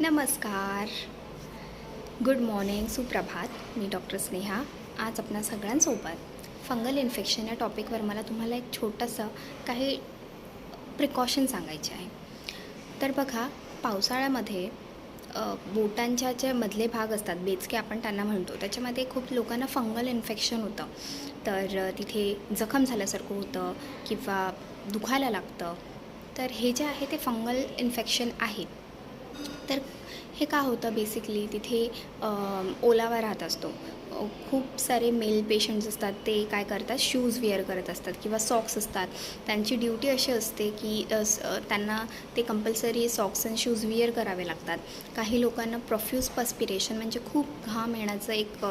नमस्कार, good morning, सुप्रभात. मी doctor Sneha. आज आपणा सगळ्यांसोबत फंगल इन्फेक्शन या टॉपिकवर मला तुम्हाला एक छोटंसं काही प्रिकॉशन सांगायचे आहे. तर बघा, पावसाळ्यामध्ये बोटांच्या जे मधले भाग असतात, बेचके आपण त्यांना म्हणतो, त्याच्यामध्ये खूप लोकांना फंगल इन्फेक्शन होतं. तर तिथे जखम झाल्यासारखं होतं किंवा दुखायला लागतं. तर हे जे आहे ते फंगल इन्फेक्शन आहे. तर हे का होतं, बेसिकली तिथे ओलावा राहत असतो. खूप सारे मेल पेशंट्स असतात, ते काय करतात, शूज वेअर करत असतात किंवा सॉक्स असतात. त्यांची ड्युटी अशी असते की त्यांना ते कंपल्सरी सॉक्स आणि शूज वेअर करावे लागतात. काही लोकांना प्रोफ्यूज पर्स्पिरेशन म्हणजे खूप घाम येण्याचं एक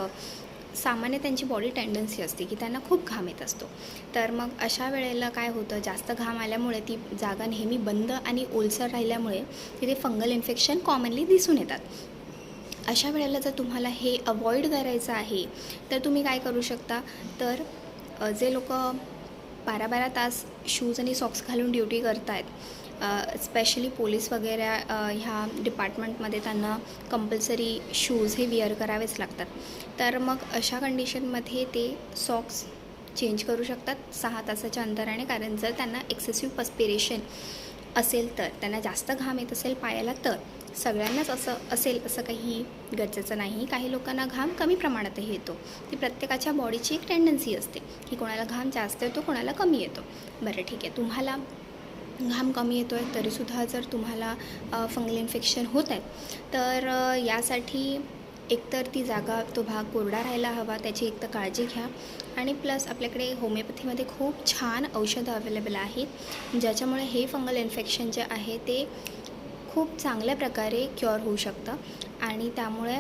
सामान्य त्यांची बॉडी टेंडन्सी असते की त्यांना खूप घाम येत असतो. तर मग अशा वेळेला काय होतं, जास्त घाम आल्यामुळे ती जागा नेहमी बंद आणि ओलसर राहिल्यामुळे तिथे फंगल इन्फेक्शन कॉमनली दिसून येतात. अशा वेळेला जर तुम्हाला हे अवॉइड करायचं आहे तर तुम्ही काय करू शकता, तर जे लोक 12-12 तास शूज आणि सॉक्स घालून ड्युटी करत आहेत, स्पेशली पोलीस वगैरे ह्या डिपार्टमेंटमध्ये त्यांना कंपल्सरी शूज हे विअर करावेच लागतात. तर मग अशा कंडिशनमध्ये ते सॉक्स चेंज करू शकतात 6 तासाच्या अंतराने. कारण जर त्यांना एक्सेसिव्ह पर्स्पिरेशन असेल, तर त्यांना जास्त घाम येत असेल पायाला, तर सगळ्यांनाच असं असेल असं काही गरजेचं नाही. काही लोकांना घाम कमी प्रमाणातही येतो. ती प्रत्येकाच्या बॉडीची एक टेंडन्सी असते की कोणाला घाम जास्त येतो, कोणाला कमी येतो. बरं, ठीक आहे, तुम्हाला घाम कमी येतो आहे तरीसुद्धा जर तुम्हाला फंगल इन्फेक्शन होत आहे, तर यासाठी एकतर ती जागा, तो भाग कोरडा राहायला हवा, त्याची एकतर काळजी घ्या. आणि प्लस आपल्याकडे होमिओपॅथीमध्ये खूप छान औषधं अवेलेबल आहेत, ज्याच्यामुळे हे फंगल इन्फेक्शन जे आहे ते खूप चांगल्या प्रकारे क्युअर होऊ शकतं. आणि त्यामुळे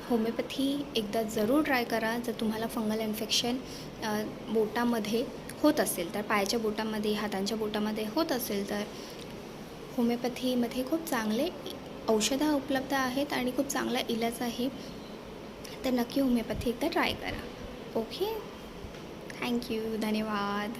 होमिओपॅथी एकदा जरूर ट्राय करा. जर तुम्हाला फंगल इन्फेक्शन बोटामध्ये होत असेल, तर पायाच्या बोटामध्ये, हातांच्या बोटामध्ये होत असेल, तर होमिओपॅथीमध्ये खूप चांगले औषधं उपलब्ध आहेत आणि खूप चांगला इलाज आहे. तर नक्की होमिओपॅथी एकदा ट्राय करा. ओके, थँक्यू, धन्यवाद.